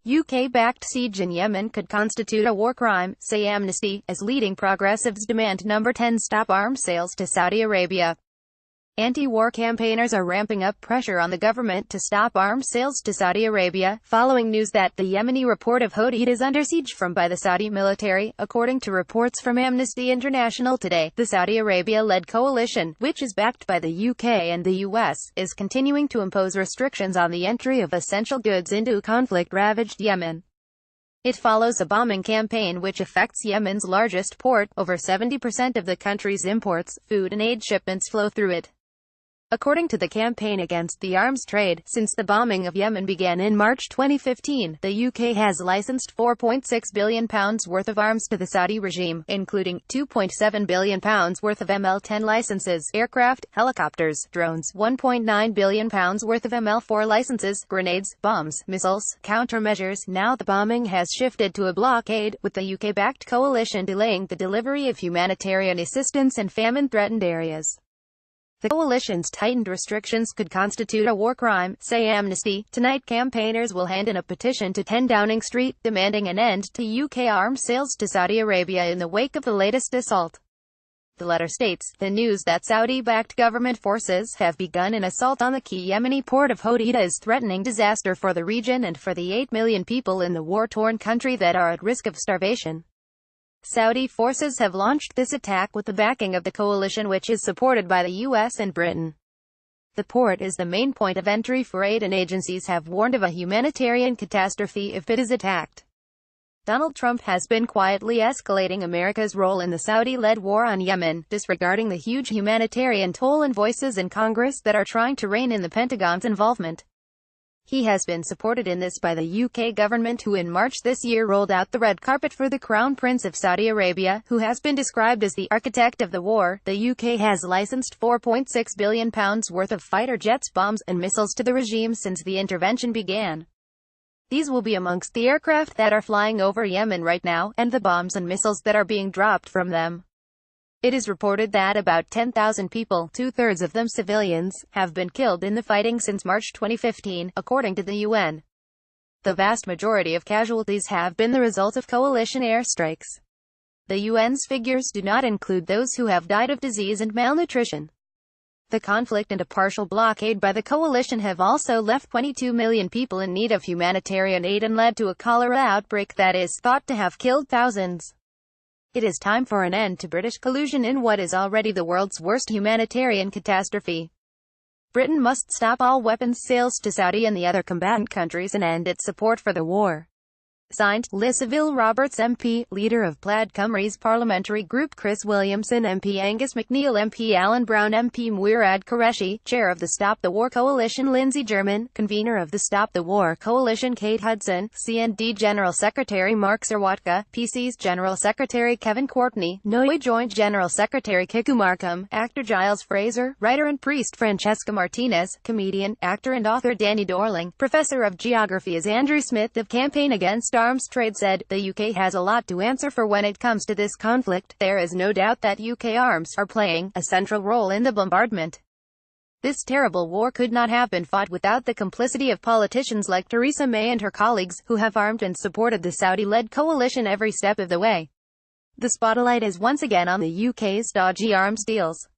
UK-backed siege in Yemen could constitute a war crime, say Amnesty, as leading progressives demand Number 10 stop arms sales to Saudi Arabia. Anti-war campaigners are ramping up pressure on the government to stop arms sales to Saudi Arabia, following news that the Yemeni report of Houthi is under siege by the Saudi military. According to reports from Amnesty International today, the Saudi Arabia-led coalition, which is backed by the UK and the US, is continuing to impose restrictions on the entry of essential goods into conflict-ravaged Yemen. It follows a bombing campaign which affects Yemen's largest port. Over 70% of the country's imports, food and aid shipments flow through it. According to the Campaign Against the Arms Trade, since the bombing of Yemen began in March 2015, the UK has licensed £4.6 billion worth of arms to the Saudi regime, including £2.7 billion worth of ML-10 licenses, aircraft, helicopters, drones, £1.9 billion worth of ML-4 licenses, grenades, bombs, missiles, countermeasures. Now the bombing has shifted to a blockade, with the UK-backed coalition delaying the delivery of humanitarian assistance in famine-threatened areas. The coalition's tightened restrictions could constitute a war crime, say Amnesty. Tonight campaigners will hand in a petition to 10 Downing Street, demanding an end to UK arms sales to Saudi Arabia in the wake of the latest assault. The letter states, the news that Saudi-backed government forces have begun an assault on the key Yemeni port of Hodeida is threatening disaster for the region and for the 8 million people in the war-torn country that are at risk of starvation. Saudi forces have launched this attack with the backing of the coalition, which is supported by the US and Britain. The port is the main point of entry for aid, and agencies have warned of a humanitarian catastrophe if it is attacked. Donald Trump has been quietly escalating America's role in the Saudi-led war on Yemen, disregarding the huge humanitarian toll and voices in Congress that are trying to rein in the Pentagon's involvement. He has been supported in this by the UK government, who in March this year rolled out the red carpet for the Crown Prince of Saudi Arabia, who has been described as the architect of the war. The UK has licensed £4.6 billion worth of fighter jets, bombs, and missiles to the regime since the intervention began. These will be amongst the aircraft that are flying over Yemen right now, and the bombs and missiles that are being dropped from them. It is reported that about 10,000 people, two-thirds of them civilians, have been killed in the fighting since March 2015, according to the UN. The vast majority of casualties have been the result of coalition airstrikes. The UN's figures do not include those who have died of disease and malnutrition. The conflict and a partial blockade by the coalition have also left 22 million people in need of humanitarian aid and led to a cholera outbreak that is thought to have killed thousands. It is time for an end to British collusion in what is already the world's worst humanitarian catastrophe. Britain must stop all weapons sales to Saudi and the other combatant countries and end its support for the war. Signed, Liz Saville-Roberts MP, leader of Plaid Cymru's parliamentary group, Chris Williamson MP, Angus MacNeil MP, Alan Brown MP, Muirad Qureshi, chair of the Stop the War Coalition, Lindsay German, convener of the Stop the War Coalition, Kate Hudson, CND General Secretary Mark Serwatka, PC's General Secretary Kevin Courtney, NOI Joint General Secretary Kiku Markham, actor Giles Fraser, writer and priest Francesca Martinez, comedian, actor and author Danny Dorling, professor of geography is Andrew Smith of Campaign Against Arms Trade said, the UK has a lot to answer for when it comes to this conflict. There is no doubt that UK arms are playing a central role in the bombardment. This terrible war could not have been fought without the complicity of politicians like Theresa May and her colleagues, who have armed and supported the Saudi-led coalition every step of the way. The spotlight is once again on the UK's dodgy arms deals.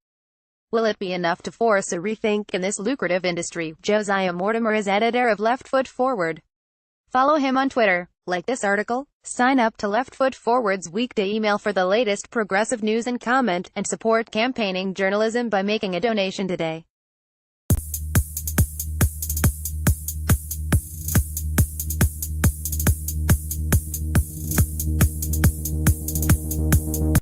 Will it be enough to force a rethink in this lucrative industry? Josiah Mortimer is editor of Left Foot Forward. Follow him on Twitter. Like this article? Sign up to Left Foot Forward's weekday email for the latest progressive news and comment, and support campaigning journalism by making a donation today.